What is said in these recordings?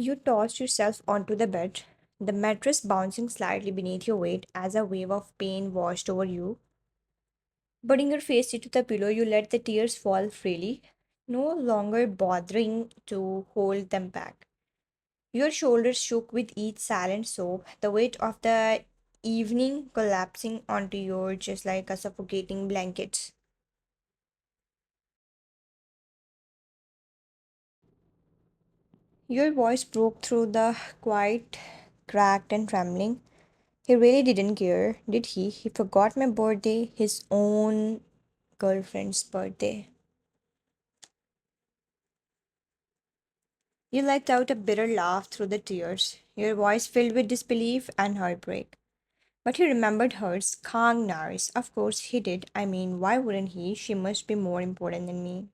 You tossed yourself onto the bed, the mattress bouncing slightly beneath your weight as a wave of pain washed over you. Putting your face into the pillow, you let the tears fall freely, no longer bothering to hold them back. Your shoulders shook with each silent sob, the weight of the evening collapsing onto your chest like a suffocating blanket. Your voice broke through the quiet, cracked and trembling. He really didn't care, did he? He forgot my birthday, his own girlfriend's birthday. You let out a bitter laugh through the tears, your voice filled with disbelief and heartbreak. But he remembered hers, calm Naris. Of course he did. I mean, why wouldn't he? She must be more important than me.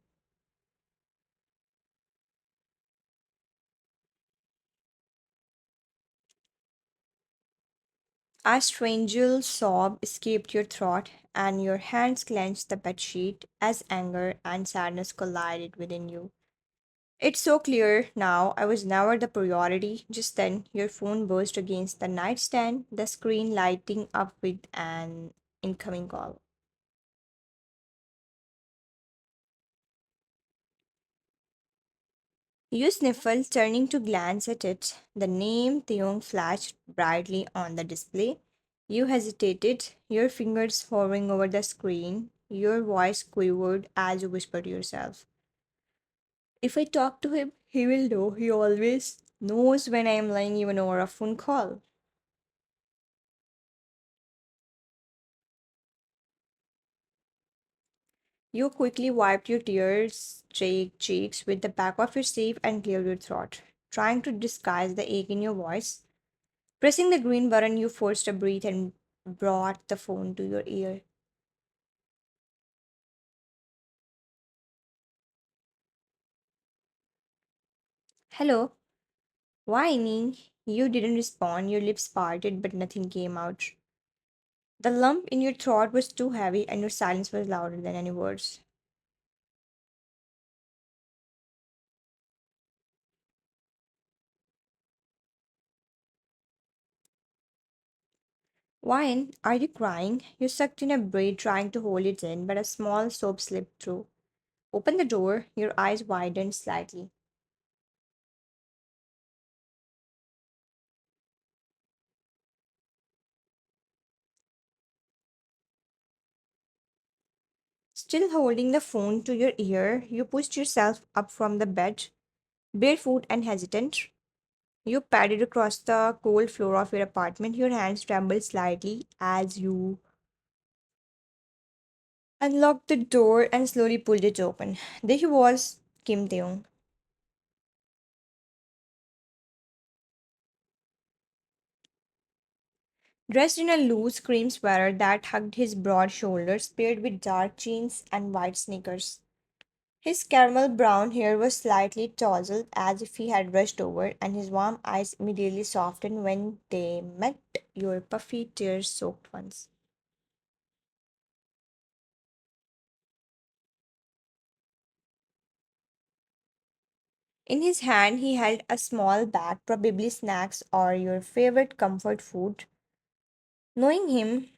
A strange sob escaped your throat, and your hands clenched the bedsheet as anger and sadness collided within you. It's so clear now I was never the priority. Just then, your phone buzzed against the nightstand, the screen lighting up with an incoming call. You sniffled, turning to glance at it. The name Taehyung flashed brightly on the display. You hesitated, your fingers hovering over the screen. Your voice quivered as you whispered to yourself. If I talk to him, he will know. He always knows when I am lying even over a phone call. You quickly wiped your tears-streaked cheeks with the back of your sleeve and cleared your throat, trying to disguise the ache in your voice. Pressing the green button, you forced a breath and brought the phone to your ear. Hello, whining. You didn't respond, your lips parted, but nothing came out. The lump in your throat was too heavy, and your silence was louder than any words. Wine, are you crying? You sucked in a breath, trying to hold it in, but a small sob slipped through. Open the door, your eyes widened slightly. Still holding the phone to your ear, you pushed yourself up from the bed, barefoot and hesitant. You padded across the cold floor of your apartment. Your hands trembled slightly as you unlocked the door and slowly pulled it open. There he was, Kim Taehyung. Dressed in a loose cream sweater that hugged his broad shoulders, paired with dark jeans and white sneakers. His caramel brown hair was slightly tousled as if he had rushed over, and his warm eyes immediately softened when they met your puffy, tear soaked ones. In his hand, he held a small bag, probably snacks or your favorite comfort food. Knowing him,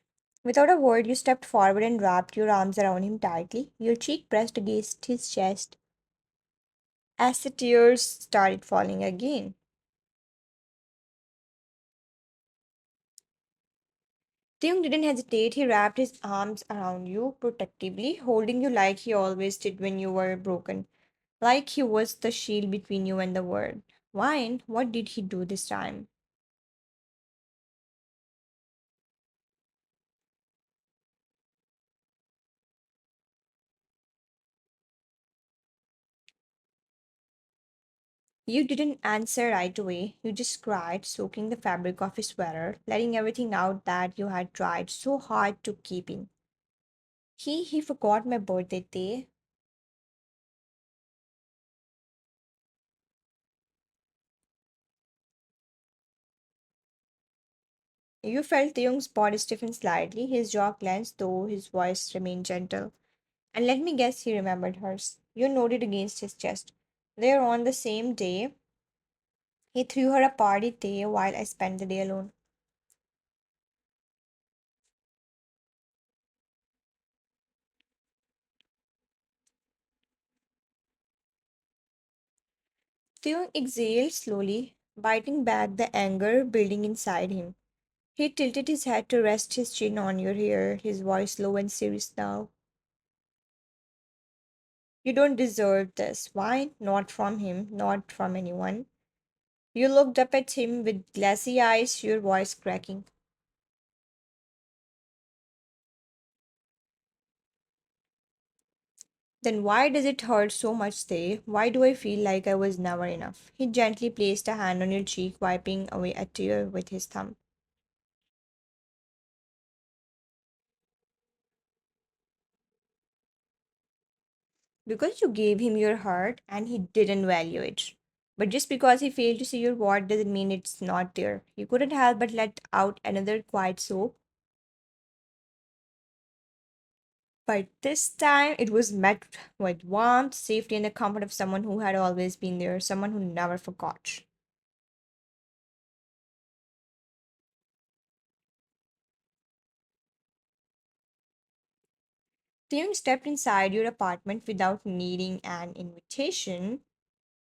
without a word, you stepped forward and wrapped your arms around him tightly, your cheek pressed against his chest as the tears started falling again. Theung didn't hesitate. He wrapped his arms around you protectively, holding you like he always did when you were broken, like he was the shield between you and the world. Why? What did he do this time? You didn't answer right away. You just cried, soaking the fabric of his sweater, letting everything out that you had tried so hard to keep in. He forgot my birthday day. You felt Theung's body stiffen slightly, his jaw clenched, though his voice remained gentle. And let me guess, he remembered hers. You nodded against his chest. They're on the same day. He threw her a party day while I spent the day alone. Taehyung exhaled slowly, biting back the anger building inside him. He tilted his head to rest his chin on your hair, his voice low and serious now. You don't deserve this. Why? Not from him, not from anyone. You looked up at him with glassy eyes, your voice cracking. Then why does it hurt so much, Tay? Why do I feel like I was never enough? He gently placed a hand on your cheek, wiping away a tear with his thumb. Because you gave him your heart and he didn't value it. But just because he failed to see your worth doesn't mean it's not there. You couldn't help but let out another quiet sob. But this time it was met with warmth, safety, and the comfort of someone who had always been there, someone who never forgot. Theon stepped inside your apartment without needing an invitation.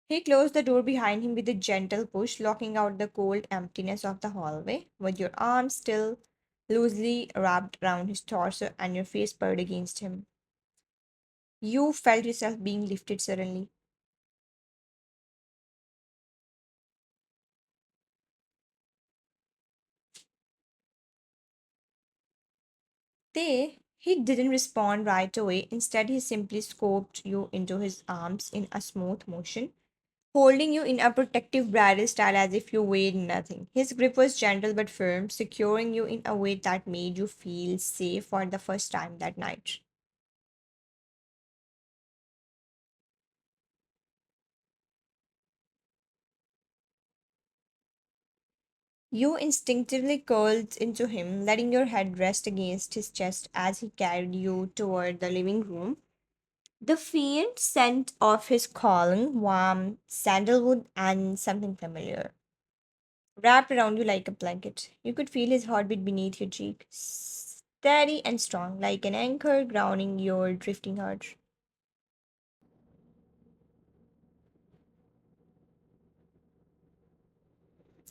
He closed the door behind him with a gentle push, locking out the cold emptiness of the hallway, with your arms still loosely wrapped around his torso and your face buried against him. You felt yourself being lifted suddenly. He didn't respond right away. Instead, he simply scooped you into his arms in a smooth motion, holding you in a protective bridal style as if you weighed nothing. His grip was gentle but firm, securing you in a way that made you feel safe for the first time that night. You instinctively curled into him, letting your head rest against his chest as he carried you toward the living room. The faint scent of his cologne, warm sandalwood, and something familiar wrapped around you like a blanket. You could feel his heartbeat beneath your cheek, steady and strong, like an anchor grounding your drifting heart.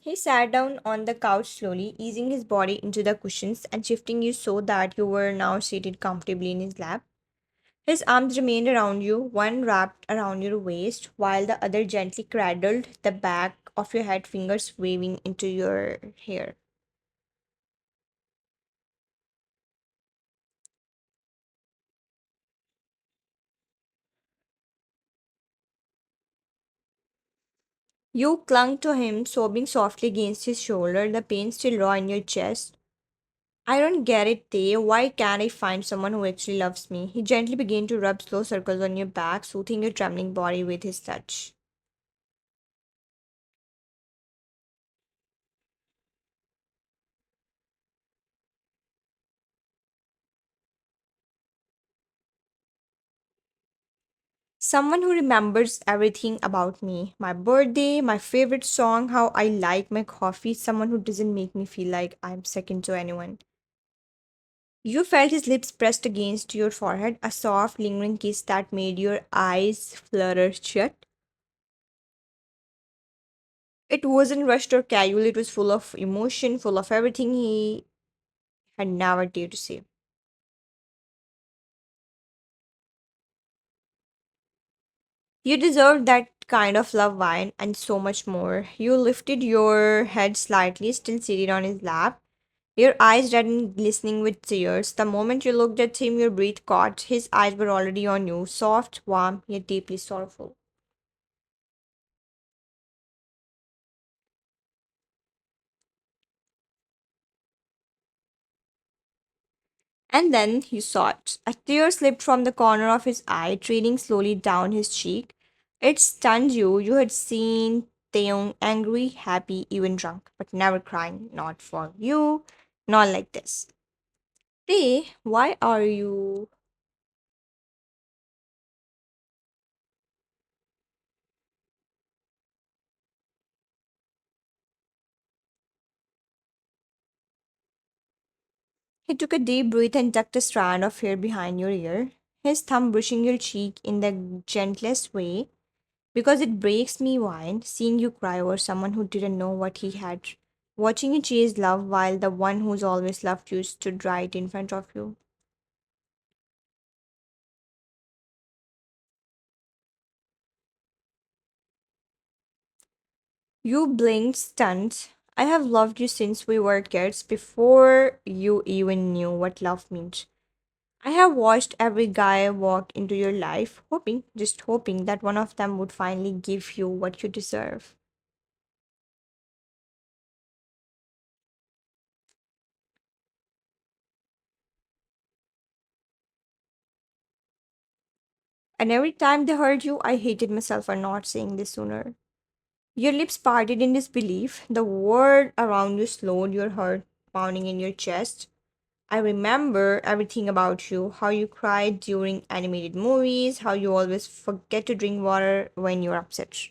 He sat down on the couch slowly, easing his body into the cushions and shifting you so that you were now seated comfortably in his lap. His arms remained around you, one wrapped around your waist, while the other gently cradled the back of your head, fingers waving into your hair. You clung to him, sobbing softly against his shoulder, the pain still raw in your chest. I don't get it, Tay. Why can't I find someone who actually loves me? He gently began to rub slow circles on your back, soothing your trembling body with his touch. Someone who remembers everything about me, my birthday, my favorite song, how I like my coffee, someone who doesn't make me feel like I'm second to anyone. You felt his lips pressed against your forehead, a soft, lingering kiss that made your eyes flutter shut. It wasn't rushed or casual, it was full of emotion, full of everything he had never dared to say. You deserved that kind of love, wine, and so much more. You lifted your head slightly, still seated on his lap, your eyes red and glistening with tears. The moment you looked at him, your breath caught. His eyes were already on you, soft, warm, yet deeply sorrowful. And then you saw it. A tear slipped from the corner of his eye, trailing slowly down his cheek. It stunned you. You had seen Taehyung angry, happy, even drunk, but never crying. Not for you, not like this. Tae, why are you? He took a deep breath and tucked a strand of hair behind your ear, his thumb brushing your cheek in the gentlest way. Because it breaks me wine seeing you cry over someone who didn't know what he had. Watching you chase love while the one who's always loved you stood right in front of you. You blinked, stunned. I have loved you since we were kids, before you even knew what love meant. I have watched every guy walk into your life, hoping, just hoping that one of them would finally give you what you deserve. And every time they heard you, I hated myself for not saying this sooner. Your lips parted in disbelief. The world around you slowed, your heart pounding in your chest. I remember everything about you, how you cried during animated movies, how you always forget to drink water when you're upset.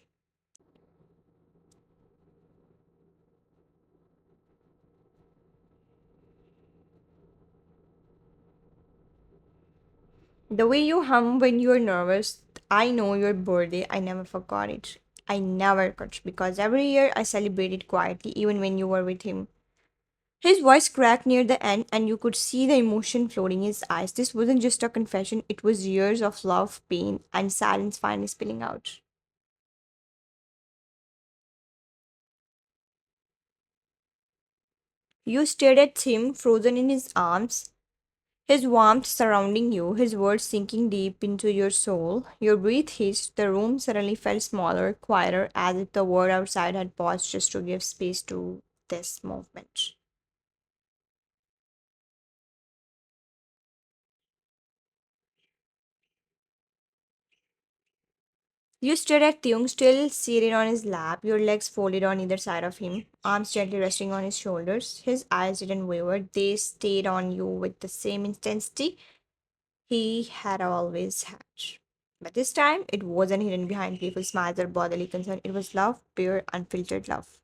The way you hum when you're nervous, I know your birthday, I never forgot it. I never could because every year I celebrated quietly, even when you were with him. His voice cracked near the end, and you could see the emotion floating in his eyes. This wasn't just a confession, it was years of love, pain, and silence finally spilling out. You stared at him, frozen in his arms, his warmth surrounding you, his words sinking deep into your soul. Your breath hissed, the room suddenly felt smaller, quieter, as if the world outside had paused just to give space to this movement. You stood at Taehyung, still seated on his lap, your legs folded on either side of him, arms gently resting on his shoulders. His eyes didn't waver, they stayed on you with the same intensity he had always had. But this time, it wasn't hidden behind playful smiles or brotherly concern. It was love, pure, unfiltered love.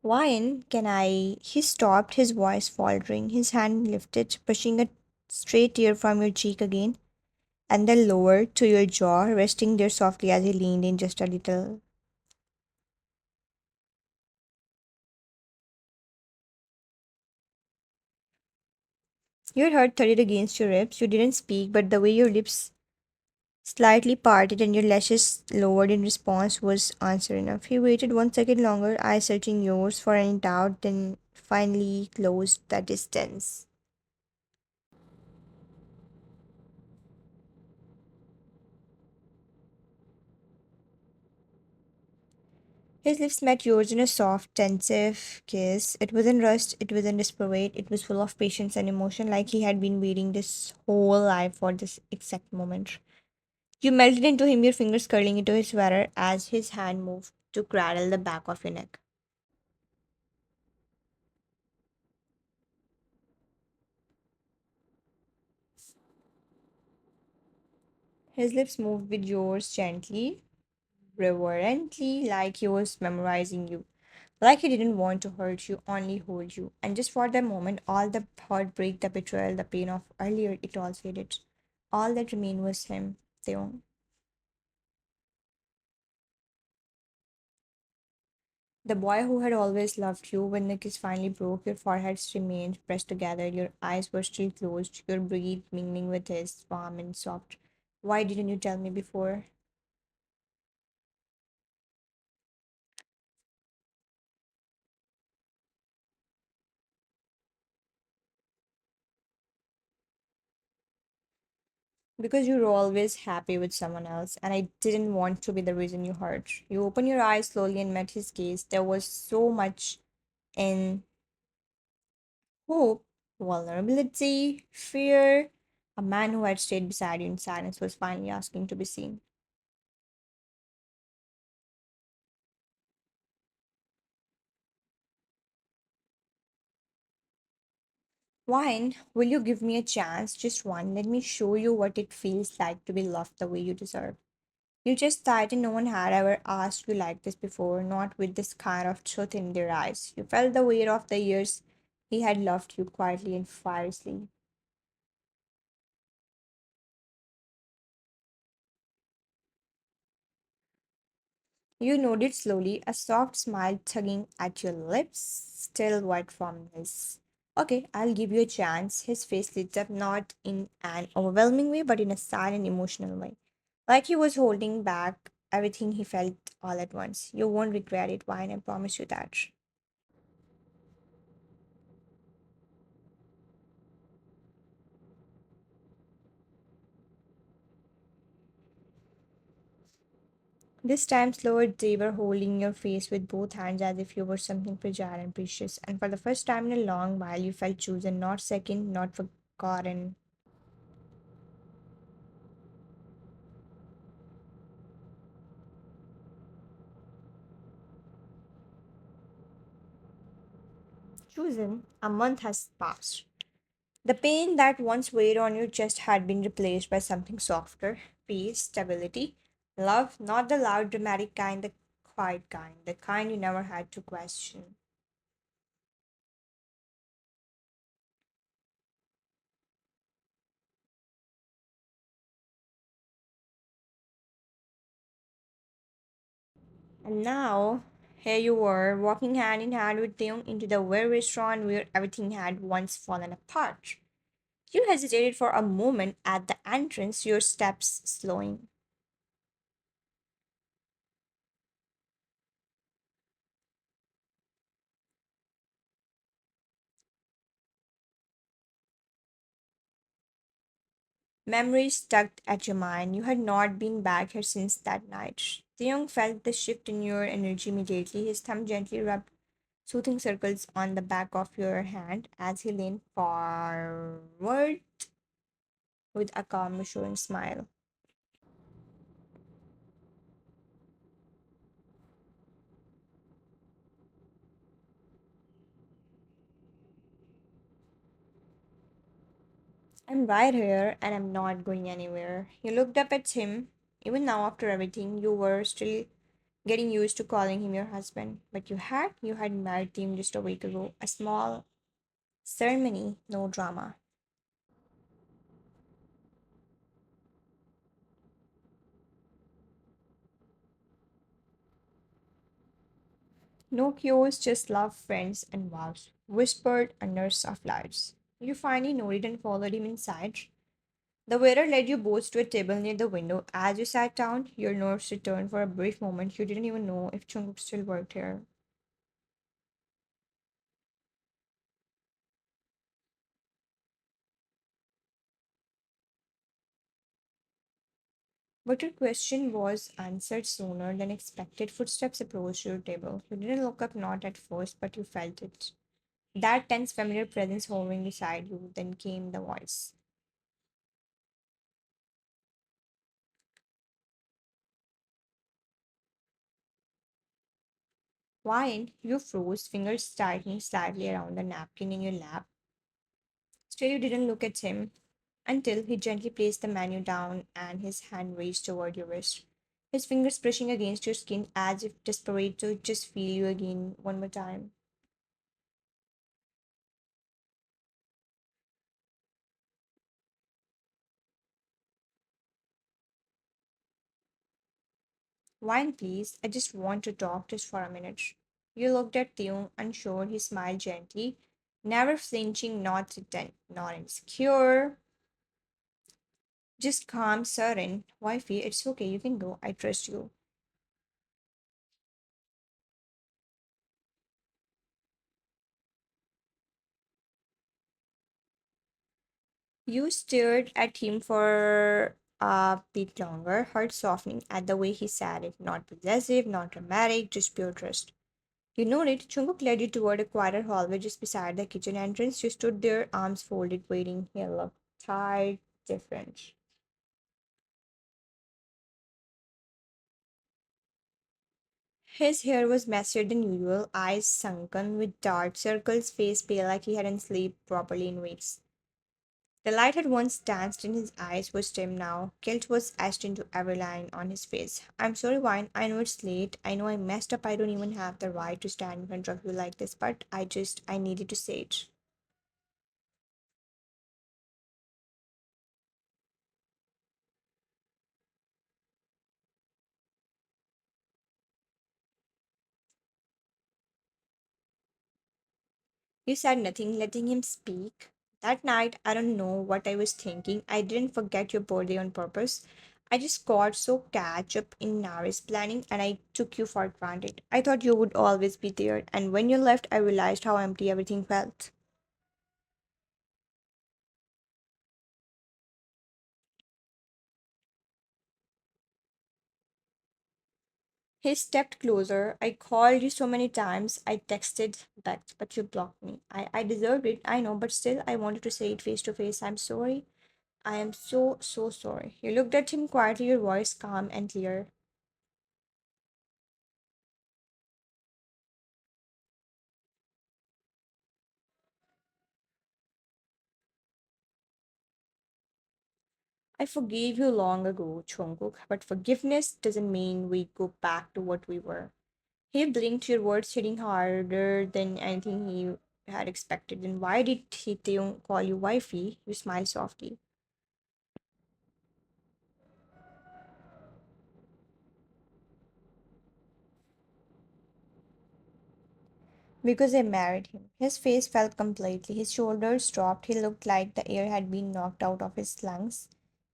Why can I? He stopped, his voice faltering, his hand lifted, pushing a stray tear from your cheek again, and then lowered to your jaw, resting there softly as he leaned in just a little. Your heart thudded against your ribs. You didn't speak, but the way your lips slightly parted and your lashes lowered in response was answer enough. He waited 1 second longer, eyes searching yours for any doubt, then finally closed the distance. His lips met yours in a soft, tensive kiss. It wasn't rushed, it wasn't desperate, it was full of patience and emotion, like he had been waiting this whole life for this exact moment. You melted into him, your fingers curling into his sweater as his hand moved to cradle the back of your neck. His lips moved with yours gently, reverently, like he was memorizing you. Like he didn't want to hurt you, only hold you. And just for that moment, all the heartbreak, the betrayal, the pain of earlier, it all faded. All that remained was him, Theon. The boy who had always loved you. When the kiss finally broke, your foreheads remained pressed together, your eyes were still closed, your breath mingling with his, warm and soft. Why didn't you tell me before? Because you were always happy with someone else, and I didn't want to be the reason you hurt. You opened your eyes slowly and met his gaze. There was so much in hope, vulnerability, fear. A man who had stayed beside you in silence was finally asking to be seen. Wine, will you give me a chance? Just one. Let me show you what it feels like to be loved the way you deserve. You just tightened. No one had ever asked you like this before, not with this kind of truth in their eyes. You felt the weight of the years he had loved you quietly and fiercely. You nodded slowly, a soft smile tugging at your lips, still wet from his. Okay, I'll give you a chance. His face lit up not in an overwhelming way, but in a silent, emotional way. Like he was holding back everything he felt all at once. You won't regret it, Wine, I promise you that. This time slower, they were holding your face with both hands as if you were something fragile and precious. And for the first time in a long while, you felt chosen, not second, not forgotten. Chosen, a month has passed. The pain that once weighed on your chest had been replaced by something softer, peace, stability, love, not the loud, dramatic kind, the quiet kind, the kind you never had to question. And now, here you were, walking hand in hand with Taehyung into the very restaurant where everything had once fallen apart. You hesitated for a moment at the entrance, your steps slowing. Memories tugged at your mind. You had not been back here since that night. The young felt the shift in your energy immediately. His thumb gently rubbed soothing circles on the back of your hand as he leaned forward with a calm, assuring smile. I'm right here and I'm not going anywhere. You looked up at him. Even now, after everything, you were still getting used to calling him your husband. But you had married him just a week ago. A small ceremony, no drama. No cures, just love, friends, and vows, whispered under soft lights. You finally nodded and followed him inside. The waiter led you both to a table near the window. As you sat down, your nerves returned for a brief moment. You didn't even know if Jungkook still worked here. But your question was answered sooner than expected. Footsteps approached your table. You didn't look up, not at first, but you felt it. That tense, familiar presence hovering beside you. Then came the voice. Why? You froze, fingers tightening slightly around the napkin in your lap. Still, you didn't look at him until he gently placed the menu down and his hand raised toward your wrist. His fingers brushing against your skin as if desperate to just feel you again one more time. Wine, please. I just want to talk just for a minute. You looked at Theon, unsure. He smiled gently, never flinching, not threatened, not insecure, just calm, certain. Wifey, it's okay. You can go. I trust you. You stared at him for a bit longer, heart softening at the way he said it. Not possessive, not dramatic, just pure trust. You nodded. Chunguk led you toward a quieter hallway just beside the kitchen entrance. You stood there, arms folded, waiting. He looked tired, different. His hair was messier than usual, eyes sunken with dark circles, face pale like he hadn't slept properly in weeks. The light had once danced in his eyes was dim now. Guilt was etched into every line on his face. I'm sorry, Wine. I know it's late. I know I messed up. I don't even have the right to stand in front of you like this, but I needed to say it. You said nothing, letting him speak. That night, I don't know what I was thinking. I didn't forget your birthday on purpose. I just got so catch up in Nari's planning and I took you for granted. I thought you would always be there, and when you left, I realized how empty everything felt. He stepped closer. I called you so many times. I texted back, but you blocked me. I deserved it, I know, but still, I wanted to say it face to face. I'm sorry. I am so, so sorry. You looked at him quietly, your voice calm and clear. I forgave you long ago, Jungkook, but forgiveness doesn't mean we go back to what we were. He blinked, your words hitting harder than anything he had expected. Then why did he call you wifey? You smiled softly. Because I married him. His face fell completely. His shoulders dropped. He looked like the air had been knocked out of his lungs.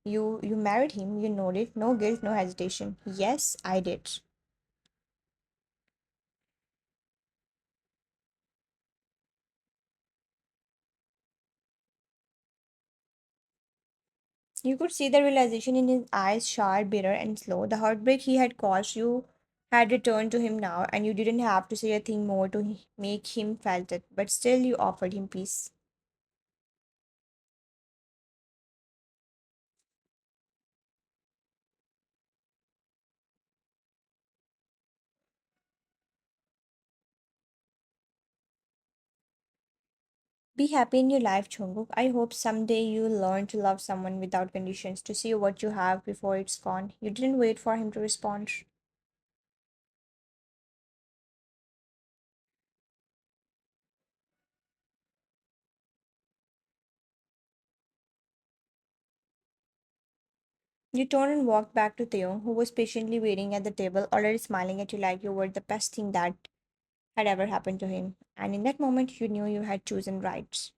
You married him, you nodded. No guilt, no hesitation. Yes, I did. You could see the realization in his eyes, sharp, bitter, and slow. The heartbreak he had caused you had returned to him now, and you didn't have to say a thing more to make him felt it. But still, you offered him peace. Be happy in your life, Chunguk. I hope someday you learn to love someone without conditions, to see what you have before it's gone. You didn't wait for him to respond. You turned and walked back to Taehyung, who was patiently waiting at the table, already smiling at you like you were the best thing that had ever happened to him. And in that moment, you knew you had chosen right.